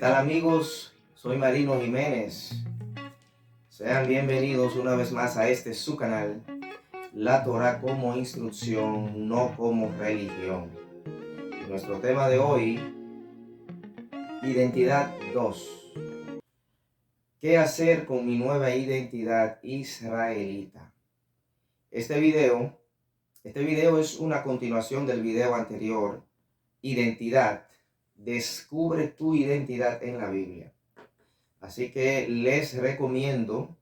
tal amigos? Soy Marino Jiménez. Sean bienvenidos una vez más a su canal, La Torá como instrucción, no como religión. Nuestro tema de hoy, Identidad 2. ¿Qué hacer con mi nueva identidad israelita? Este video es una continuación del video anterior, Identidad. Descubre tu identidad en la Biblia. Así que les recomiendo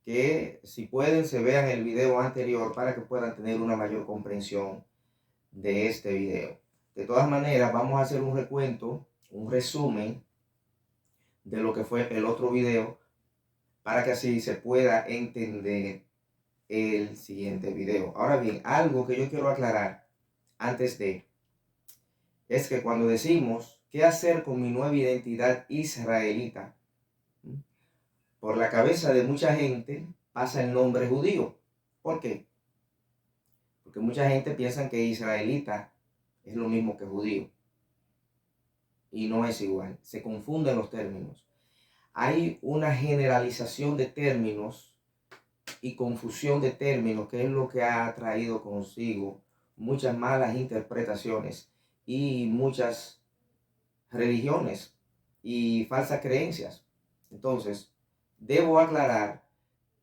que si pueden se vean el video anterior para que puedan tener una mayor comprensión de este video. De todas maneras, vamos a hacer un recuento, un resumen de lo que fue el otro video para que así se pueda entender el siguiente video. Ahora bien, algo que yo quiero aclarar antes de es que cuando decimos qué hacer con mi nueva identidad israelita, por la cabeza de mucha gente pasa el nombre judío. ¿Por qué? Porque mucha gente piensa que israelita es lo mismo que judío. Y no es igual. Se confunden los términos. Hay una generalización de términos y confusión de términos, que es lo que ha traído consigo muchas malas interpretaciones y muchas religiones y falsas creencias. Entonces, debo aclarar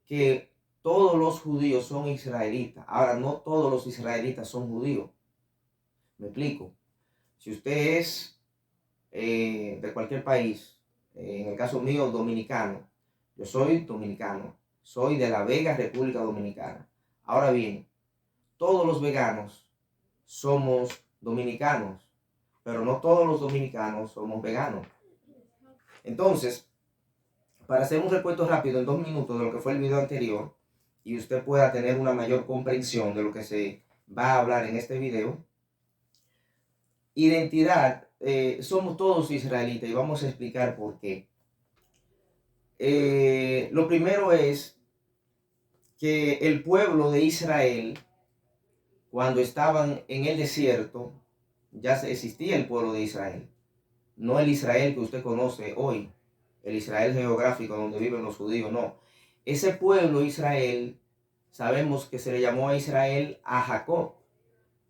que todos los judíos son israelitas. Ahora, no todos los israelitas son judíos. Me explico. Si usted es de cualquier país, en el caso mío, dominicano, yo soy dominicano, soy de La Vega, República Dominicana. Ahora bien, todos los veganos somos dominicanos, pero no todos los dominicanos somos veganos. Entonces, para hacer un recuento rápido en 2 minutos de lo que fue el video anterior y usted pueda tener una mayor comprensión de lo que se va a hablar en este video. Identidad, somos todos israelitas y vamos a explicar por qué. Lo primero es que el pueblo de Israel, cuando estaban en el desierto, ya existía el pueblo de Israel. No el Israel que usted conoce hoy, el Israel geográfico donde viven los judíos, no. Ese pueblo Israel, sabemos que se le llamó a Israel a Jacob,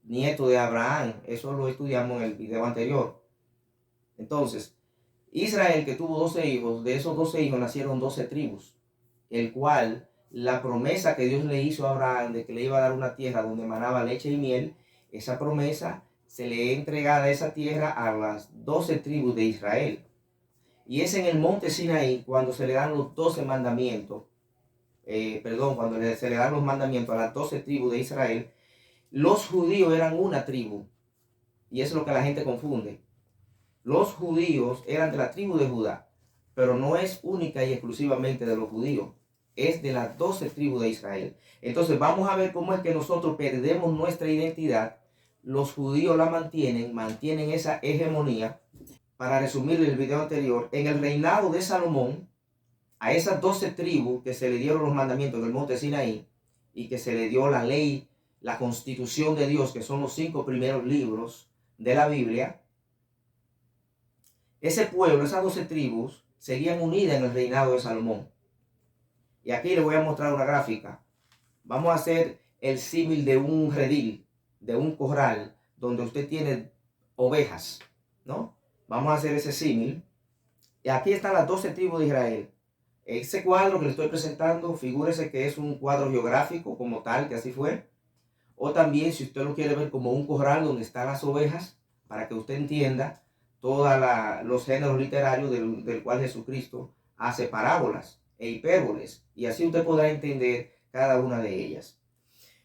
nieto de Abraham. Eso lo estudiamos en el video anterior. Entonces, Israel, que tuvo 12 hijos, de esos 12 hijos nacieron 12 tribus, el cual la promesa que Dios le hizo a Abraham de que le iba a dar una tierra donde manaba leche y miel, esa promesa se le entregada esa tierra a las 12 tribus de Israel. Y es en el monte Sinaí cuando se le dan los 12 mandamientos, cuando se le dan los mandamientos a las 12 tribus de Israel. Los judíos eran una tribu, y eso es lo que la gente confunde. Los judíos eran de la tribu de Judá, pero no es única y exclusivamente de los judíos, es de las 12 tribus de Israel. Entonces vamos a ver cómo es que nosotros perdemos nuestra identidad. Los judíos la mantienen esa hegemonía. Para resumir el video anterior, en el reinado de Salomón, a esas 12 tribus que se le dieron los mandamientos en el monte Sinaí y que se le dio la ley, la constitución de Dios, que son los 5 primeros libros de la Biblia, ese pueblo, esas 12 tribus, seguían unidas en el reinado de Salomón. Y aquí les voy a mostrar una gráfica. Vamos a hacer el símil de un redil, de un corral, donde usted tiene ovejas, ¿no? Vamos a hacer ese símil. Y aquí están las 12 tribus de Israel. Ese cuadro que le estoy presentando, figúrese que es un cuadro geográfico como tal, que así fue. O también, si usted lo quiere ver como un corral donde están las ovejas, para que usted entienda todos los géneros literarios del cual Jesucristo hace parábolas e hipérboles. Y así usted podrá entender cada una de ellas.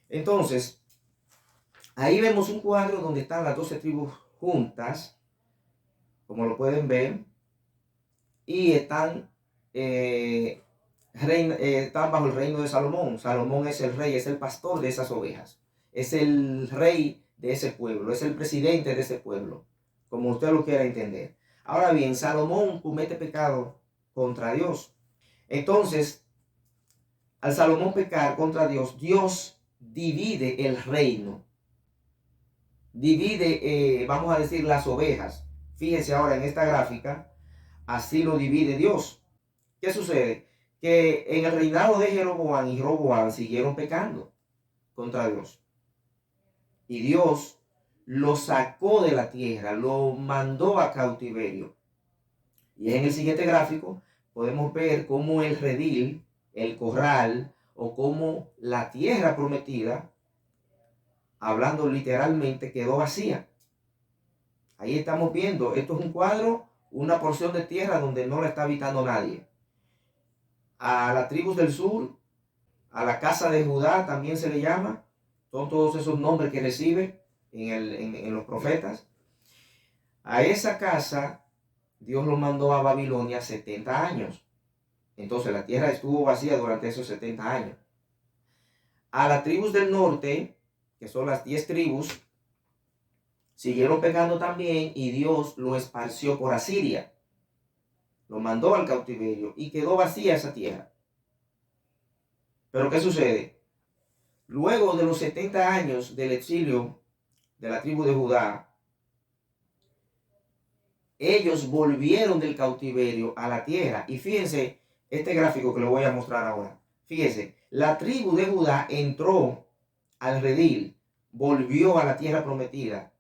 Entonces, ahí vemos un cuadro donde están las 12 tribus juntas, como lo pueden ver, y están bajo el reino de Salomón. Salomón es el rey, es el pastor de esas ovejas, es el rey de ese pueblo, es el presidente de ese pueblo, como usted lo quiera entender. Ahora bien, Salomón comete pecado contra Dios. Entonces, al Salomón pecar contra Dios, Dios divide el reino. Divide, vamos a decir, las ovejas. Fíjense ahora en esta gráfica. así lo divide Dios. ¿Qué sucede? Que en el reinado de Jeroboam y Roboam siguieron pecando contra Dios. Y Dios lo sacó de la tierra, lo mandó a cautiverio. Y en el siguiente gráfico podemos ver cómo el redil, el corral, o cómo la tierra prometida, hablando literalmente, quedó vacía. Ahí estamos viendo, esto es un cuadro, una porción de tierra donde no la está habitando nadie. A las tribus del sur, a la casa de Judá también se le llama, son todos esos nombres que recibe en los profetas. A esa casa Dios lo mandó a Babilonia 70 años. Entonces la tierra estuvo vacía durante esos 70 años. A las tribus del norte, que son las 10 tribus, siguieron pecando también y Dios lo esparció por Asiria. Lo mandó al cautiverio y quedó vacía esa tierra. Pero ¿qué sucede? Luego de los 70 años del exilio de la tribu de Judá, ellos volvieron del cautiverio a la tierra. Y fíjense este gráfico que les voy a mostrar ahora. Fíjense, la tribu de Judá entró al redil, volvió a la tierra prometida.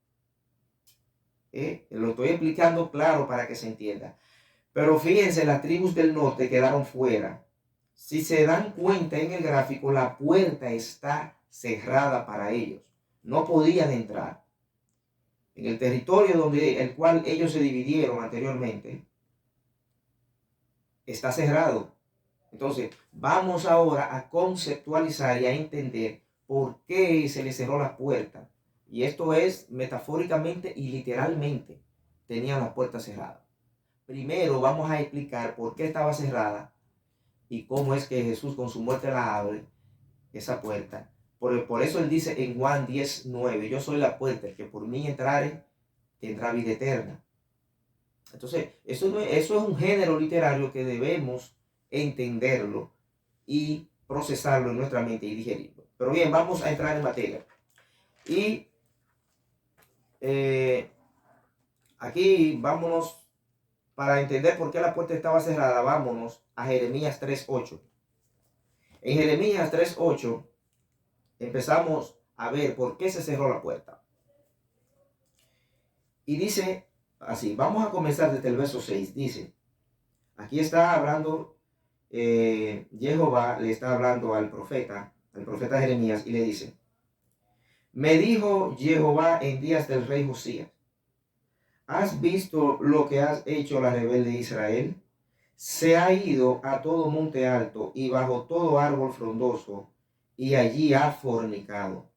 Lo estoy explicando claro para que se entienda. Pero fíjense, las tribus del norte quedaron fuera. Si se dan cuenta en el gráfico, la puerta está cerrada para ellos. No podían entrar. En el territorio donde el cual ellos se dividieron anteriormente, está cerrado. Entonces, vamos ahora a conceptualizar y a entender por qué se les cerró la puerta. Y esto es metafóricamente y literalmente. Tenían la puerta cerrada. Primero vamos a explicar por qué estaba cerrada y cómo es que Jesús con su muerte la abre, esa puerta. Por eso él dice en Juan 10:9, yo soy la puerta, el que por mí entrare tendrá vida eterna. Entonces, eso es un género literario que debemos entenderlo y procesarlo en nuestra mente y digerirlo. Pero bien, vamos a entrar en materia. Y aquí vámonos, para entender por qué la puerta estaba cerrada, vámonos a Jeremías 3:8. En Jeremías 3:8 empezamos a ver por qué se cerró la puerta. Y dice así, vamos a comenzar desde el verso 6. Dice, aquí está hablando, Jehová le está hablando al profeta Jeremías y le dice, me dijo Jehová en días del rey Josías, ¿has visto lo que has hecho la rebelde Israel? Se ha ido a todo monte alto y bajo todo árbol frondoso, y allí ha fornicado.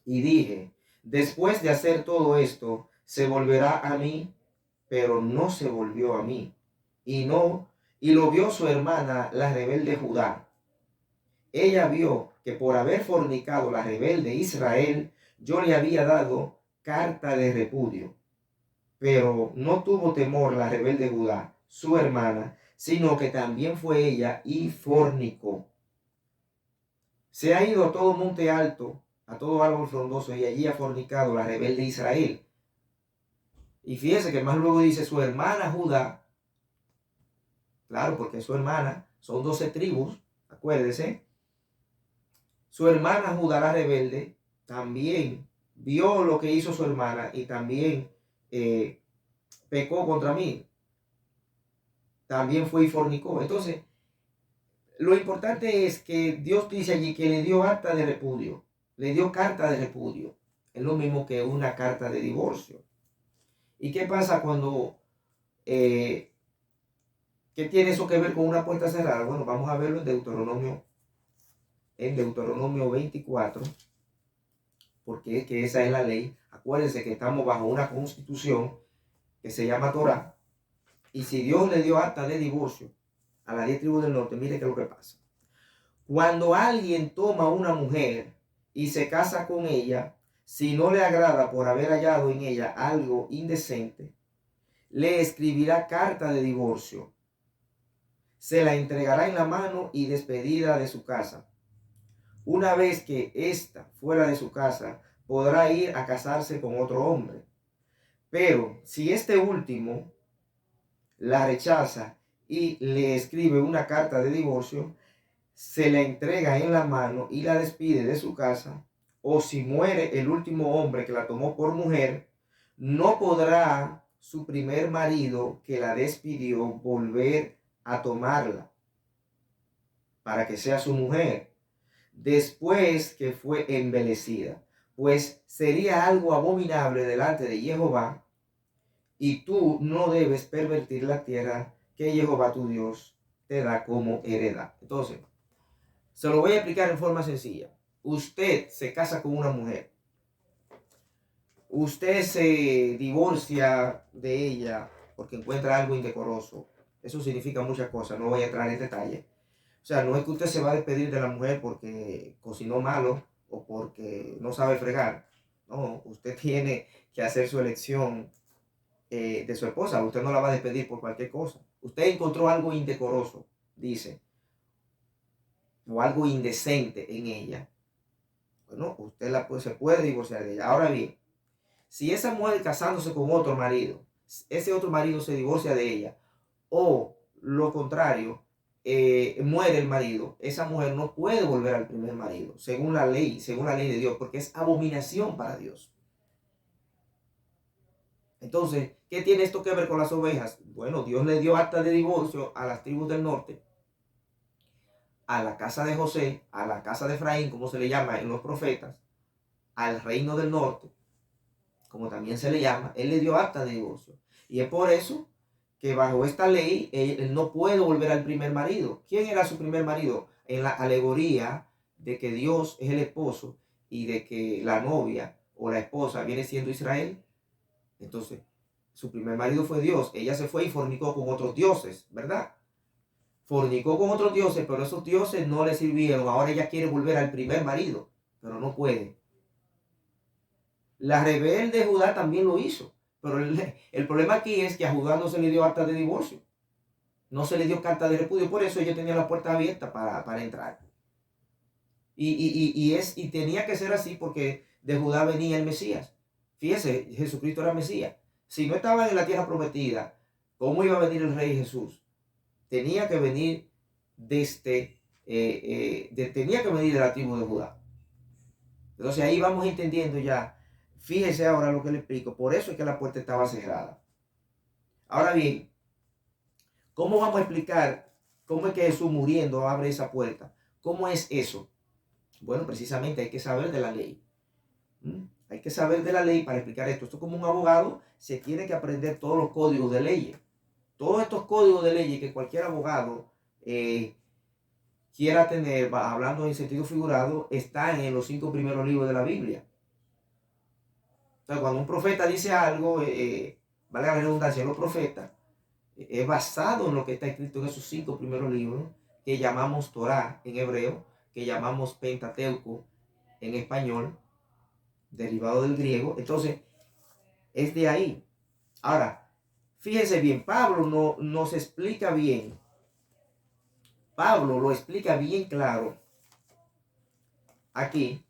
Y dije, después de hacer todo esto, se volverá a mí, pero no se volvió a mí. Y lo vio su hermana, la rebelde Judá. Ella vio que por haber fornicado la rebelde Israel, yo le había dado carta de repudio. Pero no tuvo temor la rebelde Judá, su hermana, sino que también fue ella y fornicó. Se ha ido a todo monte alto, a todo árbol frondoso, y allí ha fornicado la rebelde Israel. Y fíjese que más luego dice su hermana Judá, claro, porque es su hermana, son 12 tribus, acuérdese. Su hermana Judá la rebelde también vio lo que hizo su hermana y también pecó contra mí. También fue y fornicó. Entonces, lo importante es que Dios dice allí que le dio acta de repudio, le dio carta de repudio. Es lo mismo que una carta de divorcio. ¿Y qué pasa cuando, qué tiene eso que ver con una puerta cerrada? Bueno, vamos a verlo en Deuteronomio 24, porque es que esa es la ley. Acuérdense que estamos bajo una constitución que se llama Torah. Y si Dios le dio acta de divorcio a las 10 tribus del norte, mire qué es lo que pasa. Cuando alguien toma una mujer y se casa con ella, si no le agrada por haber hallado en ella algo indecente, le escribirá carta de divorcio. Se la entregará en la mano y despedida de su casa. Una vez que ésta fuera de su casa, podrá ir a casarse con otro hombre. Pero si este último la rechaza y le escribe una carta de divorcio, se la entrega en la mano y la despide de su casa, o si muere el último hombre que la tomó por mujer, no podrá su primer marido que la despidió volver a tomarla para que sea su mujer después que fue envelecida, pues sería algo abominable delante de Jehová, y tú no debes pervertir la tierra que Jehová tu Dios te da como heredad. Entonces, se lo voy a explicar en forma sencilla. Usted se casa con una mujer, usted se divorcia de ella porque encuentra algo indecoroso. Eso significa muchas cosas, no voy a entrar en detalle. O sea, no es que usted se va a despedir de la mujer porque cocinó malo o porque no sabe fregar. No, usted tiene que hacer su elección de su esposa. Usted no la va a despedir por cualquier cosa. Usted encontró algo indecoroso, dice, o algo indecente en ella. Bueno, usted se puede divorciar de ella. Ahora bien, si esa mujer casándose con otro marido, ese otro marido se divorcia de ella, o lo contrario, muere el marido, esa mujer no puede volver al primer marido, según la ley de Dios, porque es abominación para Dios. Entonces, ¿qué tiene esto que ver con las ovejas? Bueno, Dios le dio acta de divorcio a las tribus del norte, a la casa de José, a la casa de Efraín, como se le llama en los profetas, al reino del norte, como también se le llama. Él le dio acta de divorcio. Y es por eso que bajo esta ley él no puede volver al primer marido. ¿Quién era su primer marido? En la alegoría de que Dios es el esposo y de que la novia o la esposa viene siendo Israel. Entonces, su primer marido fue Dios. Ella se fue y fornicó con otros dioses, ¿verdad? Fornicó con otros dioses, pero esos dioses no le sirvieron. Ahora ella quiere volver al primer marido, pero no puede. La rebelde Judá también lo hizo. Pero el problema aquí es que a Judá no se le dio acta de divorcio. No se le dio carta de repudio. Por eso ella tenía la puerta abierta para entrar. Y tenía que ser así porque de Judá venía el Mesías. Fíjese, Jesucristo era Mesías. Si no estaba en la tierra prometida, ¿cómo iba a venir el Rey Jesús? Tenía que venir tenía que venir de la tribu de Judá. Entonces ahí vamos entendiendo ya. Fíjese ahora lo que le explico. Por eso es que la puerta estaba cerrada. Ahora bien, ¿cómo vamos a explicar cómo es que Jesús muriendo abre esa puerta? ¿Cómo es eso? Bueno, precisamente hay que saber de la ley. Hay que saber de la ley para explicar esto. Esto como un abogado se tiene que aprender todos los códigos de leyes. Todos estos códigos de leyes que cualquier abogado quiera tener, hablando en sentido figurado, están en los 5 primeros libros de la Biblia. Entonces, cuando un profeta dice algo, vale la redundancia, los profetas, es basado en lo que está escrito en esos 5 primeros libros, que llamamos Torá en hebreo, que llamamos Pentateuco en español, derivado del griego. Entonces, es de ahí. Ahora, fíjense bien, Pablo nos explica bien. Pablo lo explica bien claro aquí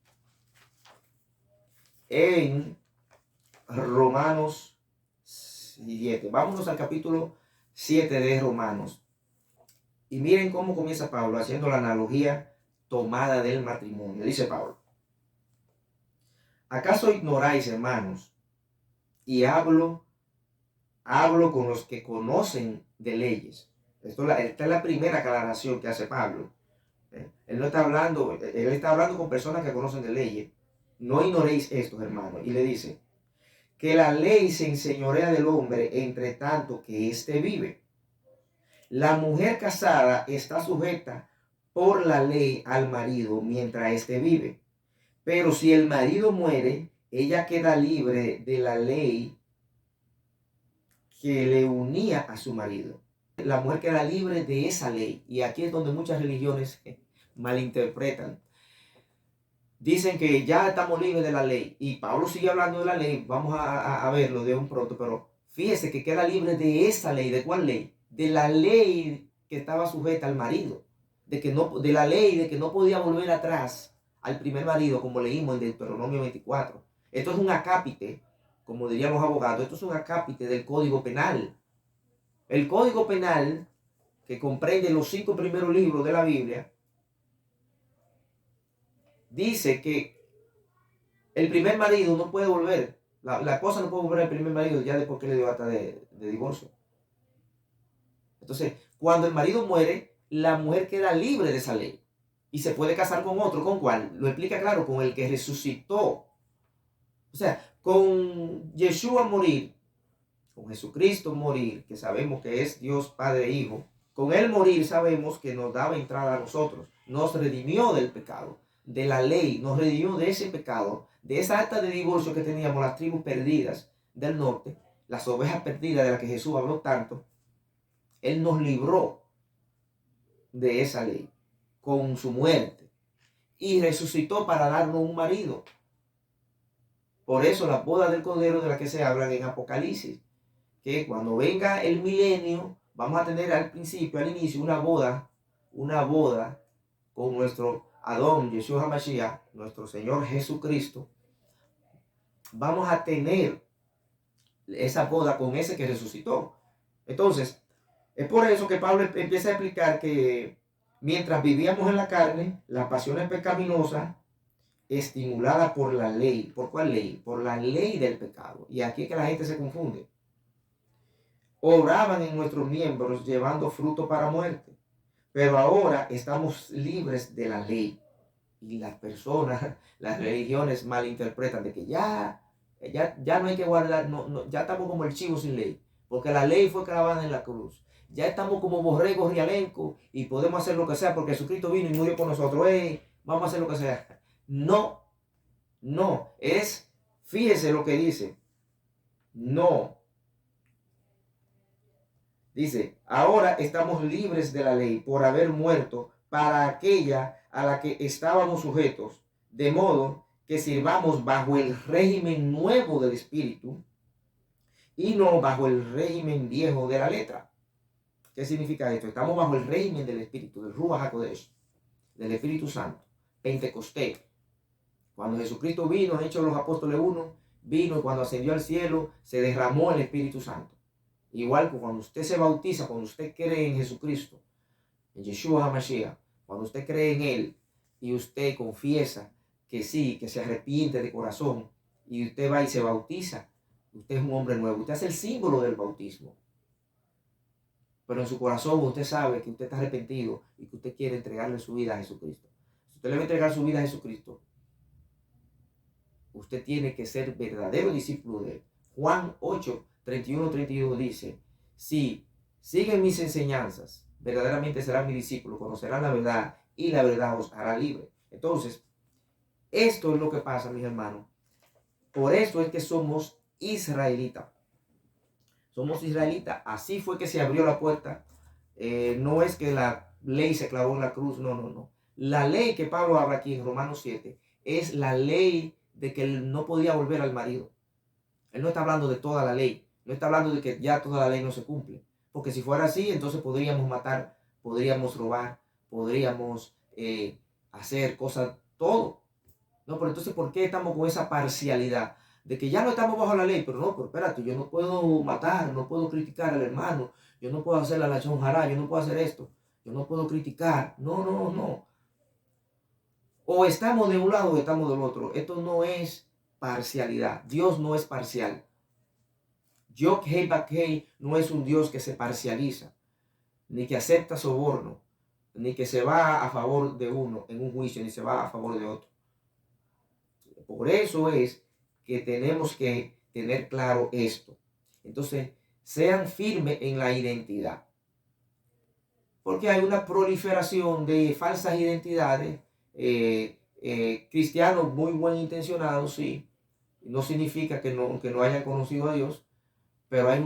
en Romanos 7. Vámonos al capítulo 7 de Romanos. Y miren cómo comienza Pablo haciendo la analogía tomada del matrimonio. Dice Pablo: ¿acaso ignoráis, hermanos? Y hablo con los que conocen de leyes. Esta es la primera aclaración que hace Pablo. Él está hablando con personas que conocen de leyes. No ignoréis esto, hermanos. Y le dice que la ley se enseñorea del hombre entre tanto que éste vive. La mujer casada está sujeta por la ley al marido mientras éste vive. Pero si el marido muere, ella queda libre de la ley que le unía a su marido. La mujer queda libre de esa ley. Y aquí es donde muchas religiones malinterpretan. Dicen que ya estamos libres de la ley. Y Pablo sigue hablando de la ley. Vamos a verlo de un pronto. Pero fíjese que queda libre de esa ley. ¿De cuál ley? De la ley que estaba sujeta al marido. De la ley de que no podía volver atrás al primer marido, como leímos en Deuteronomio 24. Esto es un acápite, como dirían los abogados. Esto es un acápite del Código Penal. El Código Penal, que comprende los 5 primeros libros de la Biblia, dice que el primer marido no puede volver, la esposa no puede volver al primer marido ya después que le dio acta de divorcio. Entonces, cuando el marido muere, la mujer queda libre de esa ley y se puede casar con otro. ¿Con cuál? Lo explica claro, con el que resucitó. O sea, con Yeshua morir, con Jesucristo morir, que sabemos que es Dios Padre e Hijo, con él morir sabemos que nos daba entrada a nosotros, nos redimió del pecado, de la ley, nos redimió de ese pecado, de esa acta de divorcio que teníamos las tribus perdidas del norte, las ovejas perdidas de las que Jesús habló tanto. Él nos libró de esa ley con su muerte y resucitó para darnos un marido. Por eso las bodas del Cordero de las que se hablan en Apocalipsis, que cuando venga el milenio, vamos a tener al principio, al inicio, una boda con nuestro Adón, Yeshua HaMashiach, nuestro Señor Jesucristo. Vamos a tener esa boda con ese que resucitó. Entonces, es por eso que Pablo empieza a explicar que mientras vivíamos en la carne, las pasiones pecaminosas, estimuladas por la ley. ¿Por cuál ley? Por la ley del pecado. Y aquí es que la gente se confunde. Obraban en nuestros miembros llevando fruto para muerte. Pero ahora estamos libres de la ley. Y las personas, las religiones malinterpretan de que ya no hay que guardar, ya estamos como el chivo sin ley. Porque la ley fue clavada en la cruz. Ya estamos como borregos rialencos y podemos hacer lo que sea porque Jesucristo vino y murió por nosotros. Vamos a hacer lo que sea. No, fíjese lo que dice. No. Dice, ahora estamos libres de la ley por haber muerto para aquella a la que estábamos sujetos, de modo que sirvamos bajo el régimen nuevo del Espíritu y no bajo el régimen viejo de la letra. ¿Qué significa esto? Estamos bajo el régimen del Espíritu, del Ruach HaKodesh, del Espíritu Santo, Pentecostés. Cuando Jesucristo vino, en Hechos de los Apóstoles 1, vino y cuando ascendió al cielo, se derramó el Espíritu Santo. Igual que cuando usted se bautiza, cuando usted cree en Jesucristo, en Yeshua HaMashiach, cuando usted cree en Él y usted confiesa que sí, que se arrepiente de corazón y usted va y se bautiza, usted es un hombre nuevo. Usted hace el símbolo del bautismo. Pero en su corazón usted sabe que usted está arrepentido y que usted quiere entregarle su vida a Jesucristo. Si usted le va a entregar su vida a Jesucristo, usted tiene que ser verdadero discípulo de Él. Juan 8, 31-32 dice, si siguen mis enseñanzas, verdaderamente serán mis discípulos, conocerán la verdad y la verdad os hará libre. Entonces, esto es lo que pasa, mis hermanos. Por eso es que somos israelitas. Somos israelitas. Así fue que se abrió la puerta. No es que la ley se clavó en la cruz. No. La ley que Pablo habla aquí en Romanos 7 es la ley de que él no podía volver al marido. Él no está hablando de toda la ley. No está hablando de que ya toda la ley no se cumple. Porque si fuera así, entonces podríamos matar, podríamos robar, podríamos hacer cosas, todo. No, pero entonces, ¿por qué estamos con esa parcialidad? De que ya no estamos bajo la ley, pero espérate, yo no puedo matar, no puedo criticar al hermano, yo no puedo hacer la lachón jará, yo no puedo hacer esto, yo no puedo criticar. No. O estamos de un lado o estamos del otro. Esto no es parcialidad. Dios no es parcial. Yod Hei Vav Hei no es un Dios que se parcializa, ni que acepta soborno, ni que se va a favor de uno en un juicio, ni se va a favor de otro. Por eso es que tenemos que tener claro esto. Entonces, sean firmes en la identidad. Porque hay una proliferación de falsas identidades, cristianos muy buen intencionados, sí. No significa que no hayan conocido a Dios, pero hay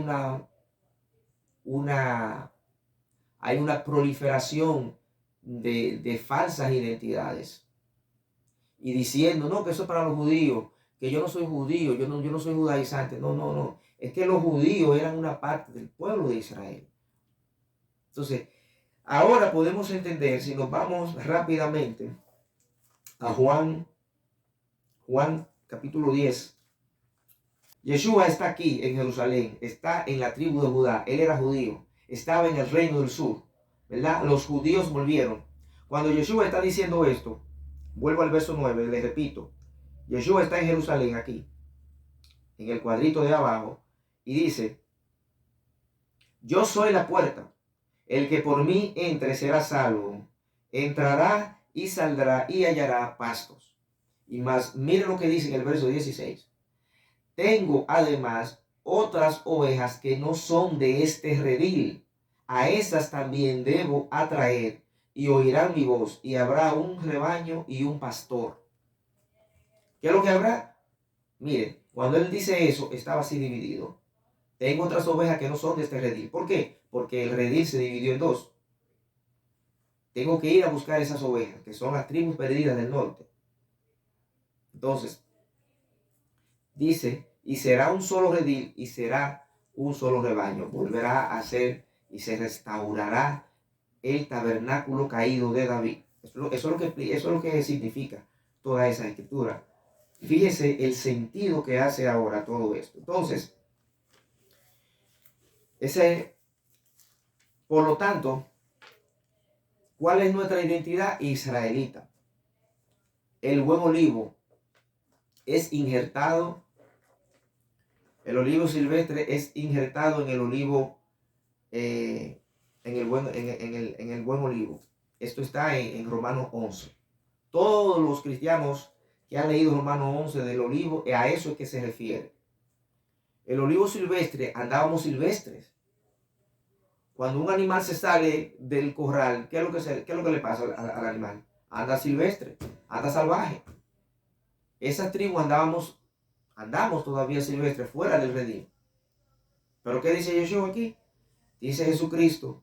una proliferación de falsas identidades. Y diciendo, no, que eso es para los judíos, que yo no soy judío, yo no soy judaizante. No. Es que los judíos eran una parte del pueblo de Israel. Entonces, ahora podemos entender, si nos vamos rápidamente a Juan capítulo 10. Yeshua está aquí en Jerusalén, está en la tribu de Judá, él era judío. estaba en el reino del sur, ¿verdad? Los judíos volvieron. Cuando Yeshua está diciendo esto, vuelvo al verso 9, les repito, Yeshua está en Jerusalén aquí, en el cuadrito de abajo, y dice, yo soy la puerta, el que por mí entre será salvo, entrará y saldrá y hallará pastos. Y más, miren lo que dice en el verso 16. Tengo además otras ovejas que no son de este redil. A esas también debo atraer y oirán mi voz y habrá un rebaño y un pastor. ¿Qué es lo que habrá? Mire, cuando él dice eso, estaba así dividido. Tengo otras ovejas que no son de este redil. ¿Por qué? Porque el redil se dividió en dos. Tengo que ir a buscar esas ovejas, que son las tribus perdidas del norte. Entonces, dice, y será un solo redil y será un solo rebaño. Volverá a ser y se restaurará el tabernáculo caído de David. Eso es lo que significa toda esa escritura. Fíjese el sentido que hace ahora todo esto. Entonces, por lo tanto, ¿cuál es nuestra identidad israelita? El buen olivo es injertado, el olivo silvestre es injertado en el olivo, en el buen olivo. Esto está en Romanos 11. Todos los cristianos que han leído Romanos 11 del olivo, a eso es que se refiere. El olivo silvestre, andábamos silvestres. Cuando un animal se sale del corral, ¿qué es lo que le pasa al animal? Anda silvestre, anda salvaje. Esa tribu andamos todavía silvestres, fuera del redil. Pero ¿qué dice Yeshua aquí? Dice Jesucristo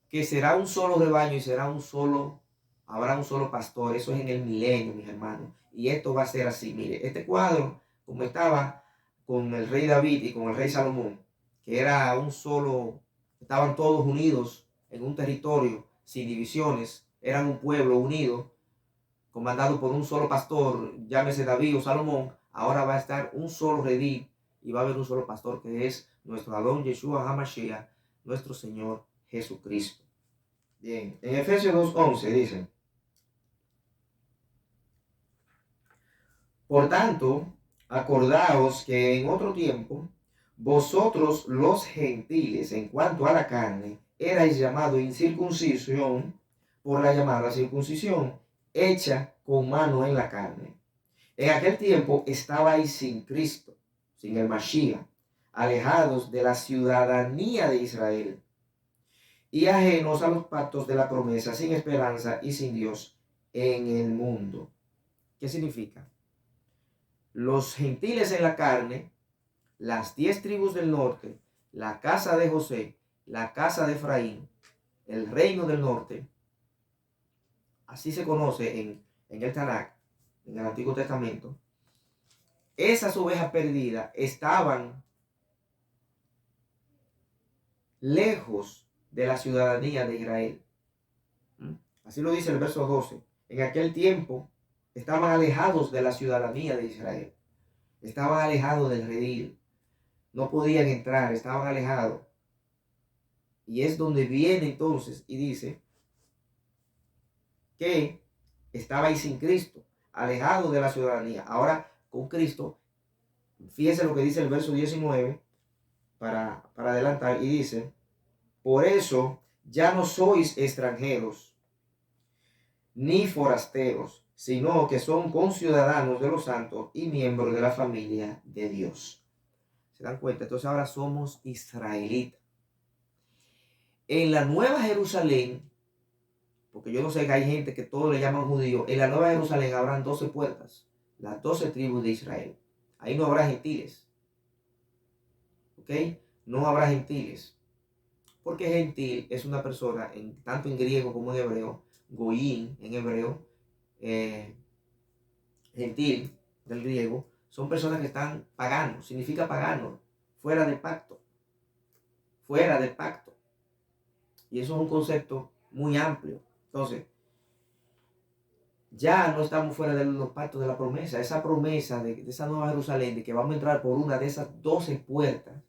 que será un solo rebaño y habrá un solo pastor. Eso es en el milenio, mis hermanos. Y esto va a ser así. Mire, este cuadro, como estaba con el rey David y con el rey Salomón, que era un solo, estaban todos unidos en un territorio, sin divisiones, eran un pueblo unido, comandado por un solo pastor, llámese David o Salomón. Ahora va a estar un solo redil y va a haber un solo pastor, que es nuestro Adón Yeshua HaMashiach, nuestro Señor Jesucristo. Bien, en Efesios 2:11 dice, por tanto, acordaos que en otro tiempo, vosotros los gentiles, en cuanto a la carne, erais llamados incircuncisión por la llamada circuncisión, hecha con mano en la carne. En aquel tiempo estabais sin Cristo, sin el Mashiach, alejados de la ciudadanía de Israel y ajenos a los pactos de la promesa, sin esperanza y sin Dios en el mundo. ¿Qué significa? Los gentiles en la carne, las 10 tribus del norte, la casa de José, la casa de Efraín, el reino del norte, así se conoce en el Tanakh, en el Antiguo Testamento. Esas ovejas perdidas estaban lejos de la ciudadanía de Israel. Así lo dice el verso 12. En aquel tiempo estaban alejados de la ciudadanía de Israel. Estaban alejados del redil. No podían entrar, estaban alejados. Y es donde viene entonces y dice que estabais sin Cristo, alejados de la ciudadanía. Ahora con Cristo, fíjense lo que dice el verso 19 para adelantar, y dice, por eso ya no sois extranjeros ni forasteros, sino que son conciudadanos de los santos y miembros de la familia de Dios. ¿Se dan cuenta? Entonces ahora somos israelitas. En la Nueva Jerusalén, porque yo no sé que hay gente que todos le llaman judíos, en la Nueva Jerusalén habrán 12 puertas, las 12 tribus de Israel. Ahí no habrá gentiles. ¿Ok? No habrá gentiles. Porque gentil es una persona, tanto en griego como en hebreo, goyim en hebreo, gentil del griego, son personas que están paganos, significa pagano, fuera del pacto. Fuera del pacto. Y eso es un concepto muy amplio. Entonces, ya no estamos fuera de los pactos de la promesa. Esa promesa de esa nueva Jerusalén, de que vamos a entrar por una de esas 12 puertas,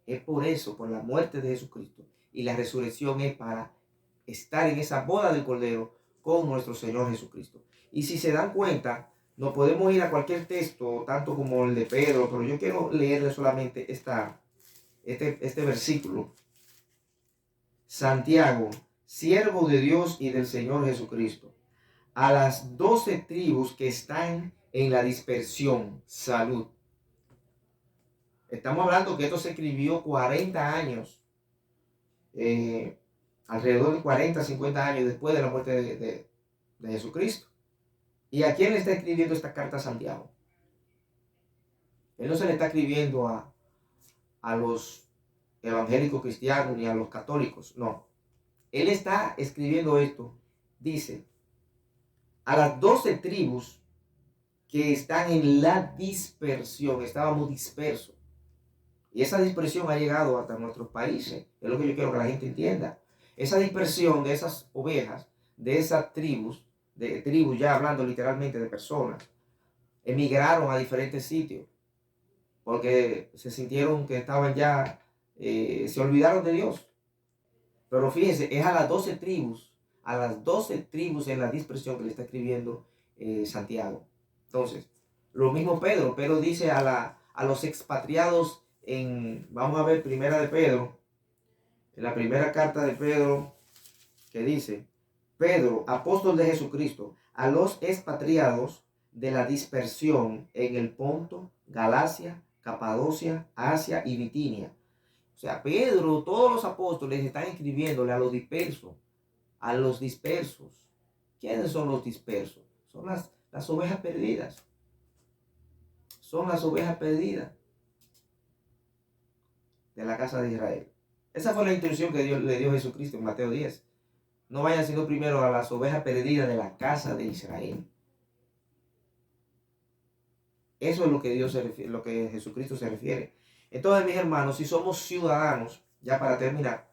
Es por eso, por la muerte de Jesucristo. Y la resurrección es para estar en esa boda del Cordero con nuestro Señor Jesucristo. Y si se dan cuenta, nos podemos ir a cualquier texto, tanto como el de Pedro, pero yo quiero leerle solamente este versículo. Santiago, siervo de Dios y del Señor Jesucristo, a las 12 tribus que están en la dispersión, salud. Estamos hablando que esto se escribió 40 años, alrededor de 40, 50 años después de la muerte de Jesucristo. ¿Y a quién le está escribiendo esta carta a Santiago? Él no se le está escribiendo a los evangélicos cristianos ni a los católicos, no. Él está escribiendo esto, dice, a las 12 tribus que están en la dispersión, estábamos dispersos. Y esa dispersión ha llegado hasta nuestros países, es lo que yo quiero que la gente entienda. Esa dispersión de esas ovejas, de esas tribus ya hablando literalmente de personas, emigraron a diferentes sitios, porque se sintieron que estaban ya, se olvidaron de Dios. Pero fíjense, es a las 12 tribus en la dispersión que le está escribiendo Santiago. Entonces, lo mismo Pedro dice a los expatriados vamos a ver, primera de Pedro, en la primera carta de Pedro, que dice, Pedro, apóstol de Jesucristo, a los expatriados de la dispersión en el Ponto, Galacia, Capadocia, Asia y Bitinia. O sea, Pedro, todos los apóstoles están escribiéndole a los dispersos. A los dispersos. ¿Quiénes son los dispersos? Son las ovejas perdidas. Son las ovejas perdidas de la casa de Israel. Esa fue la instrucción que Dios le dio a Jesucristo en Mateo 10. No vayan sino primero a las ovejas perdidas de la casa de Israel. Eso es lo que Dios se refiere, lo que Jesucristo se refiere. Entonces, mis hermanos, si somos ciudadanos, ya para terminar,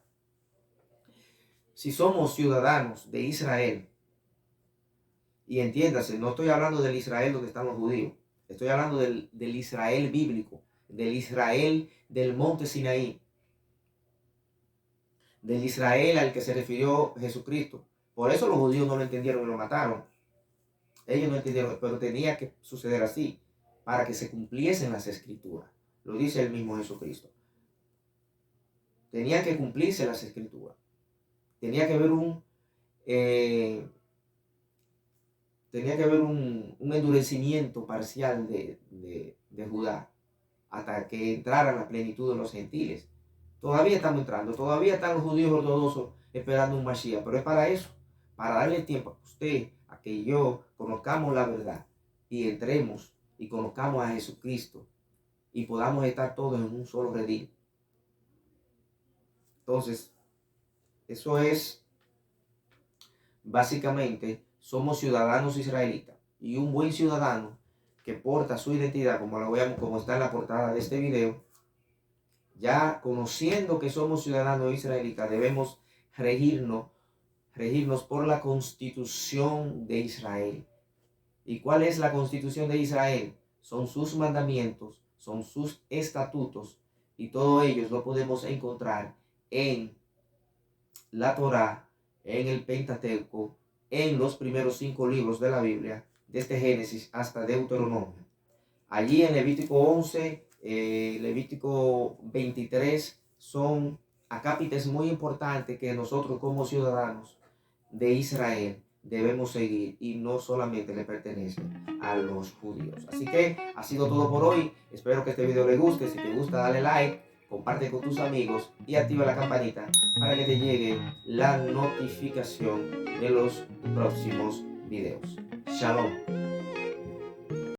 si somos ciudadanos de Israel, y entiéndase, no estoy hablando del Israel donde están los judíos, estoy hablando del Israel bíblico, del Israel del monte Sinaí, del Israel al que se refirió Jesucristo. Por eso los judíos no lo entendieron y lo mataron. Ellos no entendieron, pero tenía que suceder así, para que se cumpliesen las escrituras. Lo dice el mismo Jesucristo. Tenía que cumplirse las escrituras. Tenía que haber un endurecimiento parcial de Judá hasta que entrara la plenitud de los gentiles. Todavía estamos entrando, todavía están los judíos ortodoxos esperando un Mashiach, pero es para eso, para darle tiempo a usted, a que yo conozcamos la verdad y entremos y conozcamos a Jesucristo y podamos estar todos en un solo redil. Entonces, eso es básicamente, somos ciudadanos israelitas, y un buen ciudadano que porta su identidad, como está en la portada de este video, ya conociendo que somos ciudadanos israelitas, debemos regirnos por la Constitución de Israel. ¿Y cuál es la Constitución de Israel? Son sus mandamientos, son sus estatutos, y todo ellos lo podemos encontrar en la Torá, en el Pentateuco, en los primeros 5 libros de la Biblia, desde Génesis hasta Deuteronomio. Allí en Levítico 11, Levítico 23, son acápites muy importantes que nosotros como ciudadanos de Israel debemos seguir, y no solamente le pertenecen a los judíos. Así que ha sido todo por hoy. Espero que este video les guste. Si te gusta, dale like, comparte con tus amigos y activa la campanita para que te llegue la notificación de los próximos videos. Shalom.